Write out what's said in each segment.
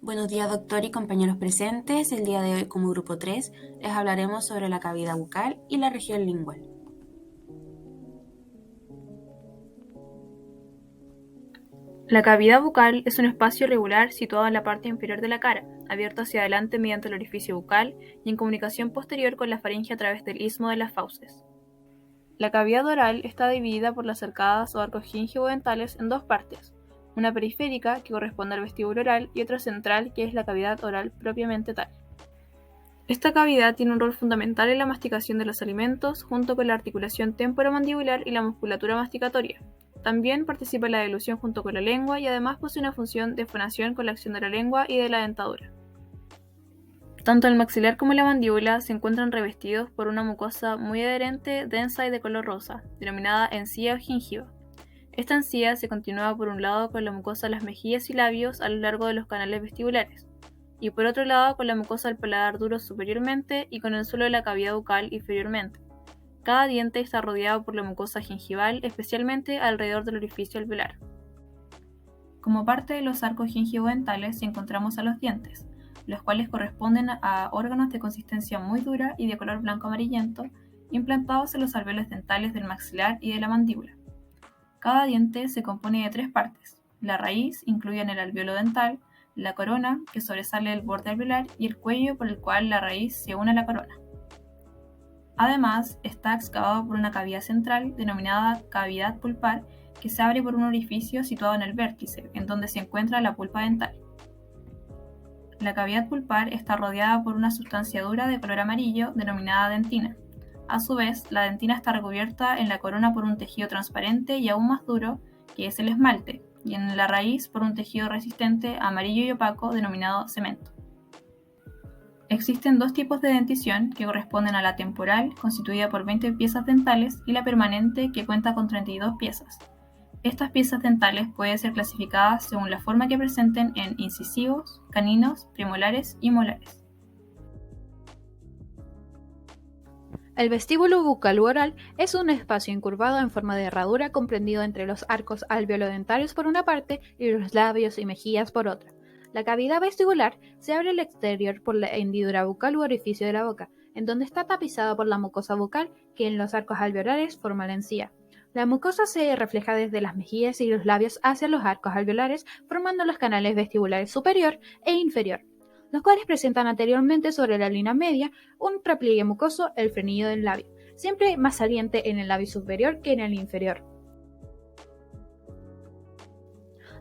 Buenos días, doctor y compañeros presentes. El día de hoy, como grupo 3, les hablaremos sobre la cavidad bucal y la región lingual. La cavidad bucal es un espacio irregular situado en la parte inferior de la cara, abierto hacia adelante mediante el orificio bucal y en comunicación posterior con la faringe a través del istmo de las fauces. La cavidad oral está dividida por las arcadas o arcos gingivodentales en dos partes, una periférica, que corresponde al vestíbulo oral, y otra central, que es la cavidad oral propiamente tal. Esta cavidad tiene un rol fundamental en la masticación de los alimentos, junto con la articulación temporomandibular y la musculatura masticatoria. También participa en la deglución junto con la lengua y además posee una función de fonación con la acción de la lengua y de la dentadura. Tanto el maxilar como la mandíbula se encuentran revestidos por una mucosa muy adherente, densa y de color rosa, denominada encía o gingiva. Esta encía se continúa por un lado con la mucosa de las mejillas y labios a lo largo de los canales vestibulares, y por otro lado con la mucosa del paladar duro superiormente y con el suelo de la cavidad bucal inferiormente. Cada diente está rodeado por la mucosa gingival, especialmente alrededor del orificio alveolar. Como parte de los arcos gingivodentales encontramos a los dientes, los cuales corresponden a órganos de consistencia muy dura y de color blanco amarillento, implantados en los alveolos dentales del maxilar y de la mandíbula. Cada diente se compone de tres partes: la raíz, incluida en el alveolo dental, la corona, que sobresale del borde alveolar, y el cuello, por el cual la raíz se une a la corona. Además, está excavado por una cavidad central, denominada cavidad pulpar, que se abre por un orificio situado en el vértice, en donde se encuentra la pulpa dental. La cavidad pulpar está rodeada por una sustancia dura de color amarillo, denominada dentina. A su vez, la dentina está recubierta en la corona por un tejido transparente y aún más duro, que es el esmalte, y en la raíz por un tejido resistente amarillo y opaco, denominado cemento. Existen dos tipos de dentición, que corresponden a la temporal, constituida por 20 piezas dentales, y la permanente, que cuenta con 32 piezas. Estas piezas dentales pueden ser clasificadas según la forma que presenten en incisivos, caninos, premolares y molares. El vestíbulo bucal u oral es un espacio incurvado en forma de herradura comprendido entre los arcos alveolodentarios por una parte y los labios y mejillas por otra. La cavidad vestibular se abre al exterior por la hendidura bucal u orificio de la boca, en donde está tapizada por la mucosa bucal, que en los arcos alveolares forma la encía. La mucosa se refleja desde las mejillas y los labios hacia los arcos alveolares, formando los canales vestibulares superior e inferior, los cuales presentan anteriormente sobre la línea media un repliegue mucoso, el frenillo del labio, siempre más saliente en el labio superior que en el inferior.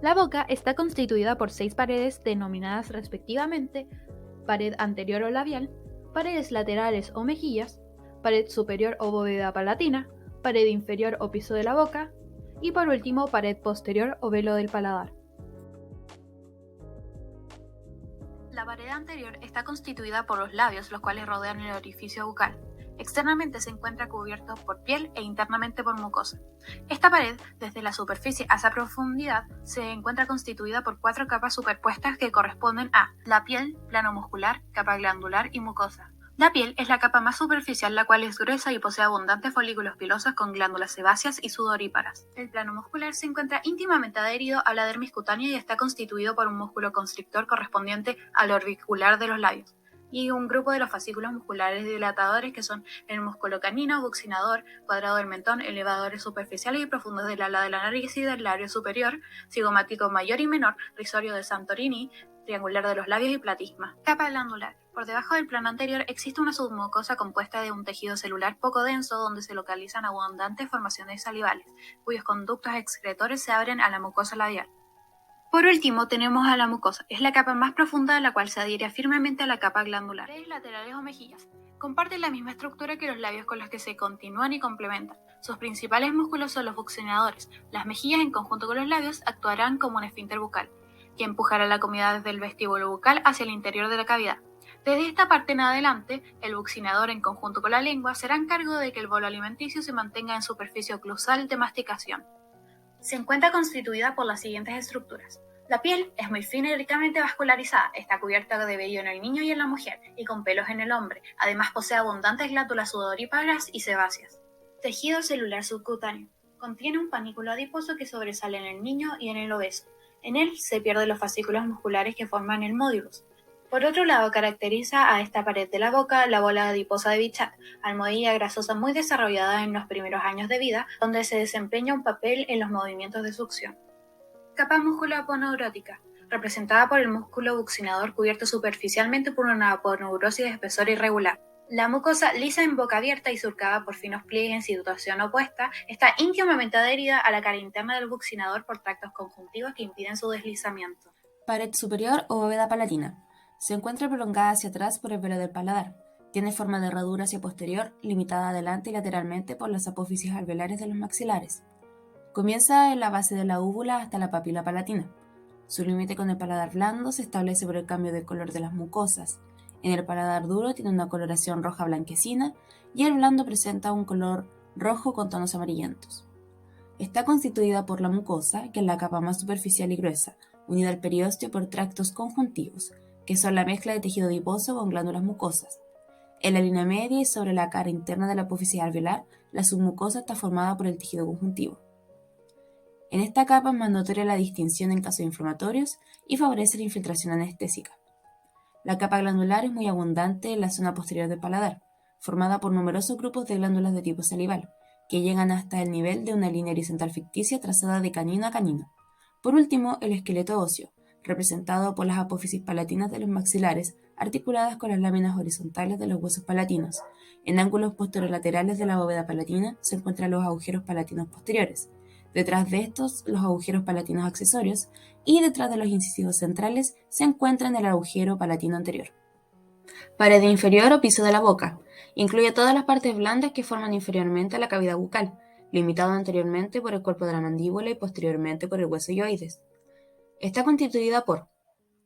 La boca está constituida por 6 paredes denominadas respectivamente pared anterior o labial, paredes laterales o mejillas, pared superior o bóveda palatina, pared inferior o piso de la boca y por último pared posterior o velo del paladar. La pared anterior está constituida por los labios, los cuales rodean el orificio bucal. Externamente se encuentra cubierto por piel e internamente por mucosa. Esta pared, desde la superficie hasta profundidad, se encuentra constituida por 4 capas superpuestas que corresponden a la piel, plano muscular, capa glandular y mucosa. La piel es la capa más superficial, la cual es gruesa y posee abundantes folículos pilosos con glándulas sebáceas y sudoríparas. El plano muscular se encuentra íntimamente adherido a la dermis cutánea y está constituido por un músculo constrictor correspondiente al orbicular de los labios, y un grupo de los fascículos musculares dilatadores que son el músculo canino, buccinador, cuadrado del mentón, elevadores superficiales y profundos del ala de la nariz y del labio superior, cigomático mayor y menor, risorio de Santorini, triangular de los labios y platisma. Capa glandular. Por debajo del plano anterior existe una submucosa compuesta de un tejido celular poco denso donde se localizan abundantes formaciones salivales, cuyos conductos excretores se abren a la mucosa labial. Por último, tenemos a la mucosa. Es la capa más profunda de la cual se adhiere firmemente a la capa glandular. Paredes laterales o mejillas. Comparten la misma estructura que los labios con los que se continúan y complementan. Sus principales músculos son los buccinadores. Las mejillas, en conjunto con los labios, actuarán como un esfínter bucal, que empujará la comida desde el vestíbulo bucal hacia el interior de la cavidad. Desde esta parte en adelante, el buccinador en conjunto con la lengua será encargo de que el bolo alimenticio se mantenga en superficie oclusal de masticación. Se encuentra constituida por las siguientes estructuras. La piel es muy fina y ricamente vascularizada, está cubierta de vello en el niño y en la mujer, y con pelos en el hombre. Además posee abundantes glándulas sudoríparas y sebáceas. Tejido celular subcutáneo. Contiene un panículo adiposo que sobresale en el niño y en el obeso. En él se pierden los fascículos musculares que forman el módulus. Por otro lado, caracteriza a esta pared de la boca la bola adiposa de Bichat, almohadilla grasosa muy desarrollada en los primeros años de vida, donde se desempeña un papel en los movimientos de succión. Capa músculo-aponeurótica, representada por el músculo buccinador cubierto superficialmente por una aponeurosis de espesor irregular. La mucosa, lisa en boca abierta y surcada por finos pliegues en situación opuesta, está íntimamente adherida a la cara interna del buccinador por tractos conjuntivos que impiden su deslizamiento. Pared superior o bóveda palatina. Se encuentra prolongada hacia atrás por el velo del paladar. Tiene forma de herradura hacia posterior, limitada adelante y lateralmente por las apófisis alveolares de los maxilares. Comienza en la base de la úvula hasta la papila palatina. Su límite con el paladar blando se establece por el cambio de color de las mucosas. En el paladar duro tiene una coloración roja blanquecina y el blando presenta un color rojo con tonos amarillentos. Está constituida por la mucosa, que es la capa más superficial y gruesa, unida al periósteo por tractos conjuntivos, que son la mezcla de tejido adiposo con glándulas mucosas. En la línea media y sobre la cara interna de la apófisis alveolar, la submucosa está formada por el tejido conjuntivo. En esta capa es más notoria la distinción en casos inflamatorios y favorece la infiltración anestésica. La capa glandular es muy abundante en la zona posterior del paladar, formada por numerosos grupos de glándulas de tipo salival, que llegan hasta el nivel de una línea horizontal ficticia trazada de canino a canino. Por último, el esqueleto óseo, representado por las apófisis palatinas de los maxilares, articuladas con las láminas horizontales de los huesos palatinos. En ángulos posterolaterales de la bóveda palatina se encuentran los agujeros palatinos posteriores. Detrás de estos, los agujeros palatinos accesorios, y detrás de los incisivos centrales se encuentran el agujero palatino anterior. Pared inferior o piso de la boca. Incluye todas las partes blandas que forman inferiormente a la cavidad bucal, limitado anteriormente por el cuerpo de la mandíbula y posteriormente por el hueso hyoides. Está constituida por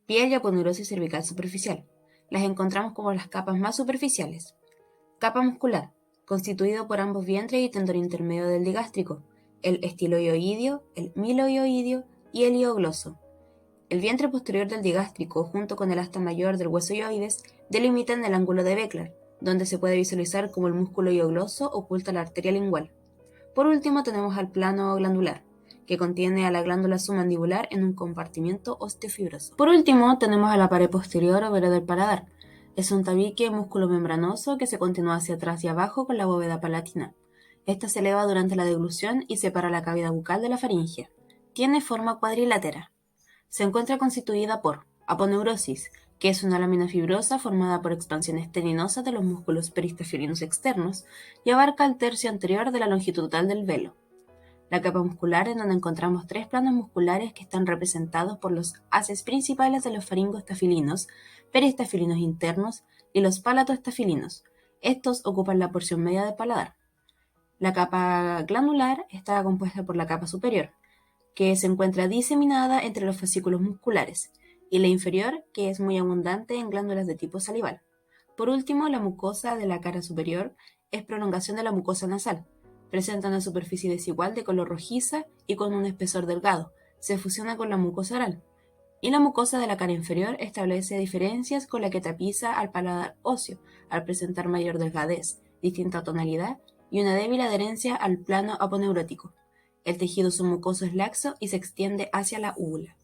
piel y aponeurosis cervical superficial. Las encontramos como las capas más superficiales. Capa muscular, constituido por ambos vientres y tendón intermedio del digástrico, el estiloioideo, el miloioideo y el hiogloso. El vientre posterior del digástrico, junto con el asta mayor del hueso hyoides, delimitan el ángulo de Beckler, donde se puede visualizar como el músculo hiogloso oculta la arteria lingual. Por último tenemos al plano glandular, que contiene a la glándula submandibular en un compartimiento osteofibroso. Por último tenemos a la pared posterior o velo del paladar. Es un tabique músculo membranoso que se continúa hacia atrás y abajo con la bóveda palatina. Esta se eleva durante la deglución y separa la cavidad bucal de la faringe. Tiene forma cuadrilátera. Se encuentra constituida por aponeurosis, que es una lámina fibrosa formada por expansiones tendinosas de los músculos peristafilinos externos y abarca el tercio anterior de la longitud total del velo. La capa muscular, en donde encontramos tres planos musculares que están representados por los haces principales de los faringoestafilinos, peristafilinos internos y los palatoestafilinos. Estos ocupan la porción media del paladar. La capa glandular está compuesta por la capa superior, que se encuentra diseminada entre los fascículos musculares, y la inferior, que es muy abundante en glándulas de tipo salival. Por último, la mucosa de la cara superior es prolongación de la mucosa nasal. Presenta una superficie desigual de color rojiza y con un espesor delgado. Se fusiona con la mucosa oral. Y la mucosa de la cara inferior establece diferencias con la que tapiza al paladar óseo, al presentar mayor delgadez, distinta tonalidad y una débil adherencia al plano aponeurótico. El tejido submucoso es laxo y se extiende hacia la úvula.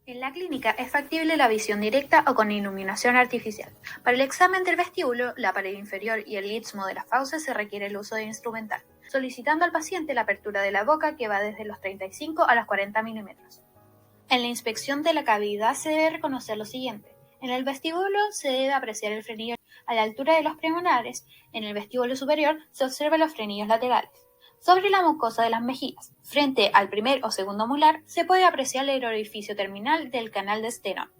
En la clínica es factible la visión directa o con iluminación artificial. Para el examen del vestíbulo, la pared inferior y el istmo de las fauces se requiere el uso de instrumental, solicitando al paciente la apertura de la boca que va desde los 35 a los 40 milímetros. En la inspección de la cavidad se debe reconocer lo siguiente. En el vestíbulo se debe apreciar el frenillo a la altura de los premolares. En el vestíbulo superior se observan los frenillos laterales. Sobre la mucosa de las mejillas, frente al primer o segundo molar, se puede apreciar el orificio terminal del canal de Stenón.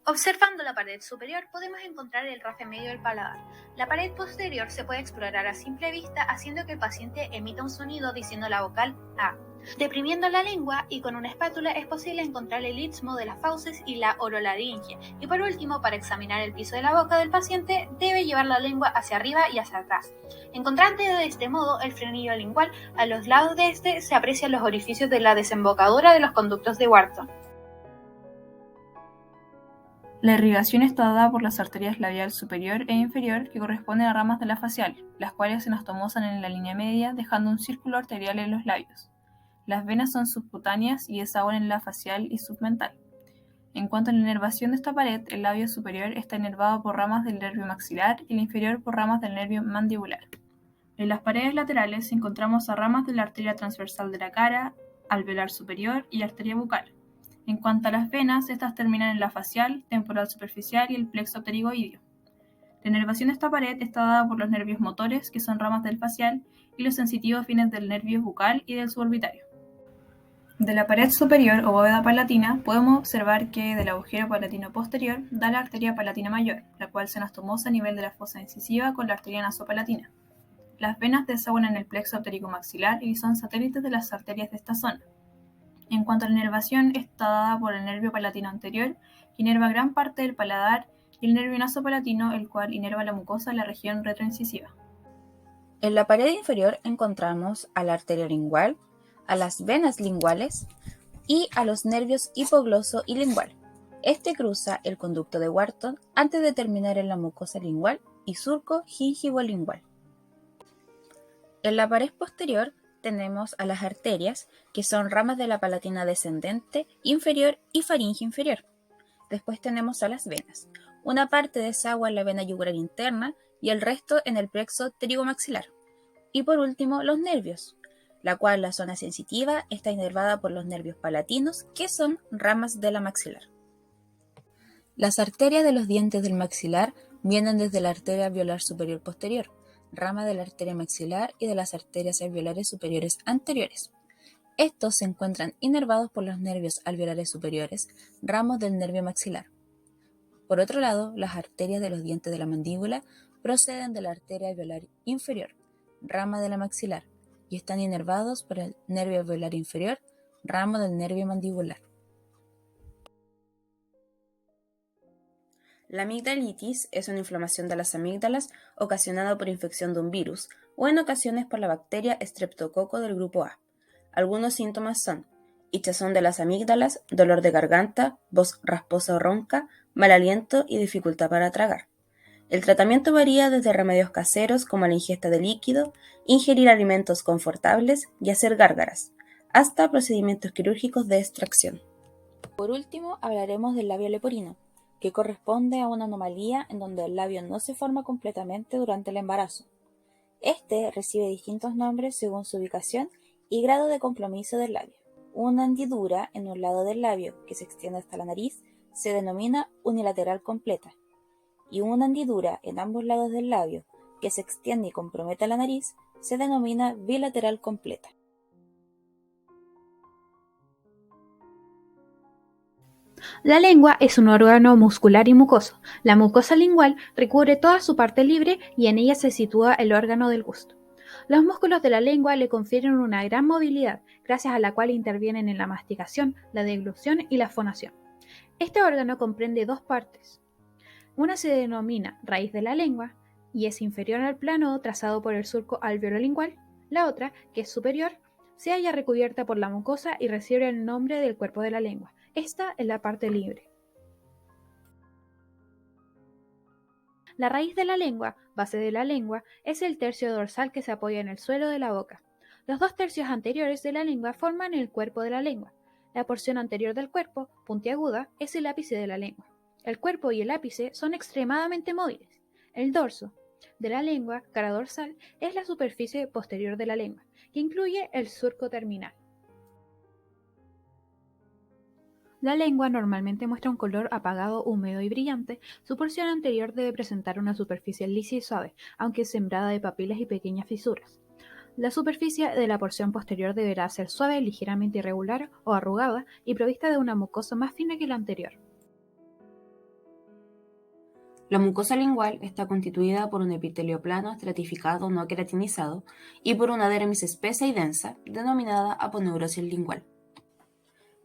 Observando la pared superior podemos encontrar el rafe medio del paladar. La pared posterior se puede explorar a simple vista haciendo que el paciente emita un sonido diciendo la vocal A. Deprimiendo la lengua y con una espátula es posible encontrar el istmo de las fauces y la orolaringe. Y por último, para examinar el piso de la boca del paciente, debe llevar la lengua hacia arriba y hacia atrás. Encontrando de este modo el frenillo lingual, a los lados de este se aprecian los orificios de la desembocadura de los conductos de Wharton. La irrigación está dada por las arterias labial superior e inferior que corresponden a ramas de la facial, las cuales se anastomosan en la línea media dejando un círculo arterial en los labios. Las venas son subcutáneas y desaguan en la facial y submental. En cuanto a la inervación de esta pared, el labio superior está inervado por ramas del nervio maxilar y el inferior por ramas del nervio mandibular. En las paredes laterales encontramos a ramas de la arteria transversal de la cara, alveolar superior y arteria bucal. En cuanto a las venas, estas terminan en la facial, temporal superficial y el plexo pterigoideo. La inervación de esta pared está dada por los nervios motores, que son ramas del facial, y los sensitivos vienen del nervio bucal y del suborbitario. De la pared superior o bóveda palatina podemos observar que del agujero palatino posterior da la arteria palatina mayor, la cual se anastomosa a nivel de la fosa incisiva con la arteria nasopalatina. Las venas desaguan en el plexo pterigomaxilar y son satélites de las arterias de esta zona. En cuanto a la inervación, está dada por el nervio palatino anterior, que inerva gran parte del paladar, y el nervio nasopalatino, el cual inerva la mucosa de la región retroincisiva. En la pared inferior encontramos a la arteria lingual, a las venas linguales y a los nervios hipogloso y lingual. Este cruza el conducto de Wharton antes de terminar en la mucosa lingual y surco gingivolingual. En la pared posterior tenemos a las arterias, que son ramas de la palatina descendente, inferior y faringe inferior. Después tenemos a las venas. Una parte desagua en la vena yugular interna y el resto en el plexo pterigomaxilar. Y por último, los nervios, la cual la zona sensitiva está inervada por los nervios palatinos, que son ramas de la maxilar. Las arterias de los dientes del maxilar vienen desde la arteria alveolar superior posterior, rama de la arteria maxilar y de las arterias alveolares superiores anteriores. Estos se encuentran inervados por los nervios alveolares superiores, ramos del nervio maxilar. Por otro lado, las arterias de los dientes de la mandíbula proceden de la arteria alveolar inferior, rama de la maxilar, y están inervados por el nervio alveolar inferior, ramo del nervio mandibular. La amigdalitis es una inflamación de las amígdalas ocasionada por infección de un virus o en ocasiones por la bacteria Streptococo del grupo A. Algunos síntomas son hinchazón de las amígdalas, dolor de garganta, voz rasposa o ronca, mal aliento y dificultad para tragar. El tratamiento varía desde remedios caseros como la ingesta de líquido, ingerir alimentos confortables y hacer gárgaras, hasta procedimientos quirúrgicos de extracción. Por último, hablaremos del labio leporino, que corresponde a una anomalía en donde el labio no se forma completamente durante el embarazo. Este recibe distintos nombres según su ubicación y grado de compromiso del labio. Una hendidura en un lado del labio que se extiende hasta la nariz se denomina unilateral completa, y una hendidura en ambos lados del labio que se extiende y compromete la nariz se denomina bilateral completa. La lengua es un órgano muscular y mucoso. La mucosa lingual recubre toda su parte libre y en ella se sitúa el órgano del gusto. Los músculos de la lengua le confieren una gran movilidad, gracias a la cual intervienen en la masticación, la deglución y la fonación. Este órgano comprende dos partes. Una se denomina raíz de la lengua y es inferior al plano trazado por el surco alveolo-lingual. La otra, que es superior, se halla recubierta por la mucosa y recibe el nombre del cuerpo de la lengua. Esta es la parte libre. La raíz de la lengua, base de la lengua, es el tercio dorsal que se apoya en el suelo de la boca. Los dos tercios anteriores de la lengua forman el cuerpo de la lengua. La porción anterior del cuerpo, puntiaguda, es el ápice de la lengua. El cuerpo y el ápice son extremadamente móviles. El dorso de la lengua, cara dorsal, es la superficie posterior de la lengua, que incluye el surco terminal. La lengua normalmente muestra un color apagado, húmedo y brillante. Su porción anterior debe presentar una superficie lisa y suave, aunque sembrada de papilas y pequeñas fisuras. La superficie de la porción posterior deberá ser suave, ligeramente irregular o arrugada y provista de una mucosa más fina que la anterior. La mucosa lingual está constituida por un epitelio plano estratificado no queratinizado y por una dermis espesa y densa, denominada aponeurosis lingual.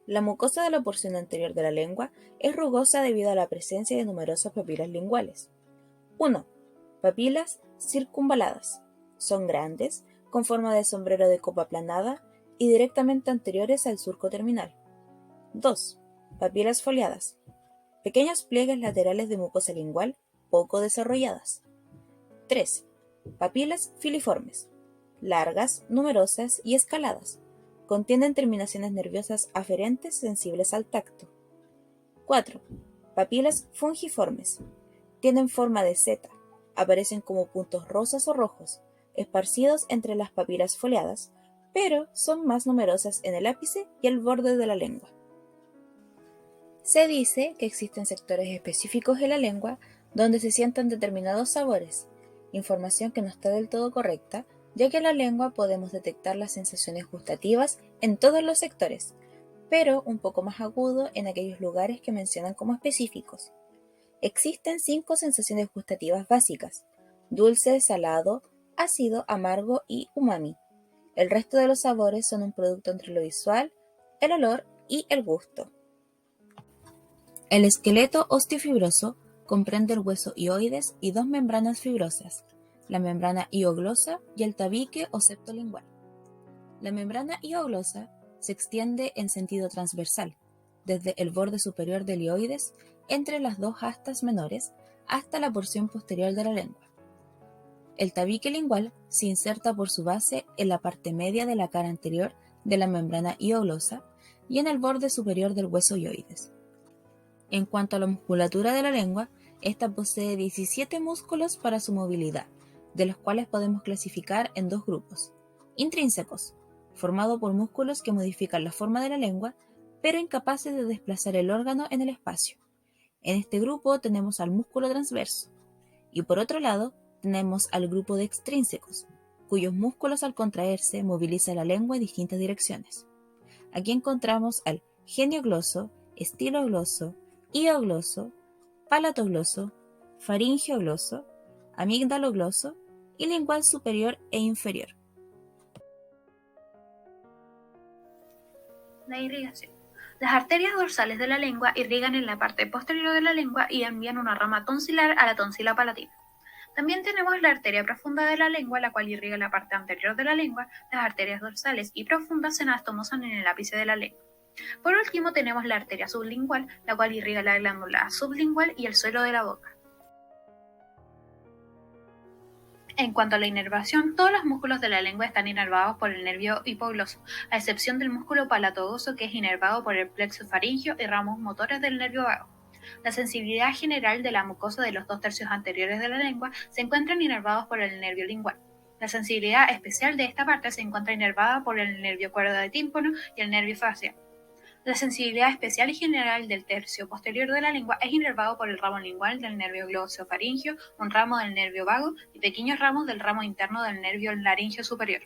La mucosa de la porción anterior de la lengua es rugosa debido a la presencia de numerosas papilas linguales. 1. Papilas circunvaladas. Son grandes, con forma de sombrero de copa aplanada y directamente anteriores al surco terminal. 2. Papilas foliadas. Pequeños pliegues laterales de mucosa lingual poco desarrolladas. 3. Papilas filiformes, largas, numerosas y escaladas. Contienen terminaciones nerviosas aferentes sensibles al tacto. 4. Papilas fungiformes. Tienen forma de seta. Aparecen como puntos rosas o rojos, esparcidos entre las papilas foliadas, pero son más numerosas en el ápice y el borde de la lengua. Se dice que existen sectores específicos en la lengua donde se sientan determinados sabores, información que no está del todo correcta, ya que en la lengua podemos detectar las sensaciones gustativas en todos los sectores, pero un poco más agudo en aquellos lugares que mencionan como específicos. Existen 5 sensaciones gustativas básicas: dulce, salado, ácido, amargo y umami. El resto de los sabores son un producto entre lo visual, el olor y el gusto. El esqueleto osteofibroso comprende el hueso hioides y 2 membranas fibrosas, la membrana hioglosa y el tabique o septo lingual. La membrana hioglosa se extiende en sentido transversal, desde el borde superior del hioides, entre las 2 astas menores, hasta la porción posterior de la lengua. El tabique lingual se inserta por su base en la parte media de la cara anterior de la membrana hioglosa y en el borde superior del hueso hioides. En cuanto a la musculatura de la lengua, esta posee 17 músculos para su movilidad, de los cuales podemos clasificar en 2 grupos. Intrínsecos, formado por músculos que modifican la forma de la lengua, pero incapaces de desplazar el órgano en el espacio. En este grupo tenemos al músculo transverso, y por otro lado tenemos al grupo de extrínsecos, cuyos músculos al contraerse movilizan la lengua en distintas direcciones. Aquí encontramos al geniogloso, estilogloso, hiogloso, palatogloso, faringiogloso, amigdalogloso y lingual superior e inferior. La irrigación. Las arterias dorsales de la lengua irrigan en la parte posterior de la lengua y envían una rama tonsilar a la tonsila palatina. También tenemos la arteria profunda de la lengua, la cual irriga la parte anterior de la lengua. Las arterias dorsales y profundas se anastomosan en el ápice de la lengua. Por último tenemos la arteria sublingual, la cual irriga la glándula sublingual y el suelo de la boca. En cuanto a la inervación, todos los músculos de la lengua están inervados por el nervio hipogloso, a excepción del músculo palatogoso, que es inervado por el plexo faríngeo y ramos motores del nervio vago. La sensibilidad general de la mucosa de los 2/3 anteriores de la lengua se encuentran inervados por el nervio lingual. La sensibilidad especial de esta parte se encuentra inervada por el nervio cuerda de tímpano y el nervio facial. La sensibilidad especial y general del tercio posterior de la lengua es inervado por el ramo lingual del nervio glossofaríngeo, un ramo del nervio vago y pequeños ramos del ramo interno del nervio laríngeo superior.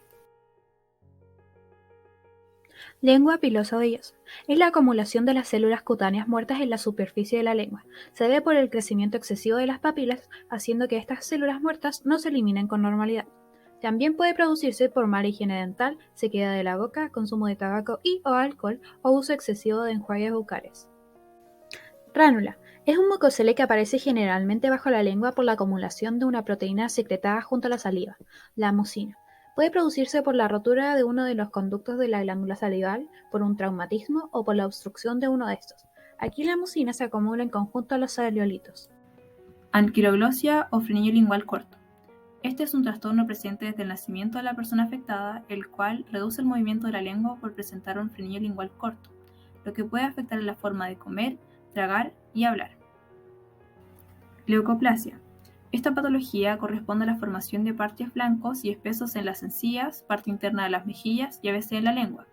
Lengua pilosa vellosa. Es la acumulación de las células cutáneas muertas en la superficie de la lengua. Se debe por el crecimiento excesivo de las papilas, haciendo que estas células muertas no se eliminen con normalidad. También puede producirse por mala higiene dental, sequedad de la boca, consumo de tabaco y o alcohol o uso excesivo de enjuagues bucales. Ránula. Es un mucosele que aparece generalmente bajo la lengua por la acumulación de una proteína secretada junto a la saliva, la mucina. Puede producirse por la rotura de uno de los conductos de la glándula salival, por un traumatismo o por la obstrucción de uno de estos. Aquí la mucina se acumula en conjunto a los saliolitos. Anquiloglosia o frenillo lingual corto. Este es un trastorno presente desde el nacimiento de la persona afectada, el cual reduce el movimiento de la lengua por presentar un frenillo lingual corto, lo que puede afectar la forma de comer, tragar y hablar. Leucoplasia. Esta patología corresponde a la formación de parches blancos y espesos en las encías, parte interna de las mejillas y a veces en la lengua.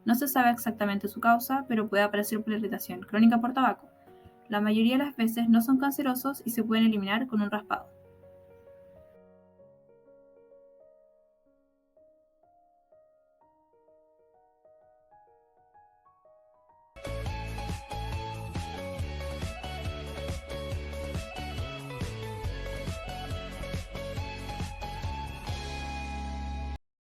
No se sabe exactamente su causa, pero puede aparecer por irritación crónica por tabaco. La mayoría de las veces no son cancerosos y se pueden eliminar con un raspado.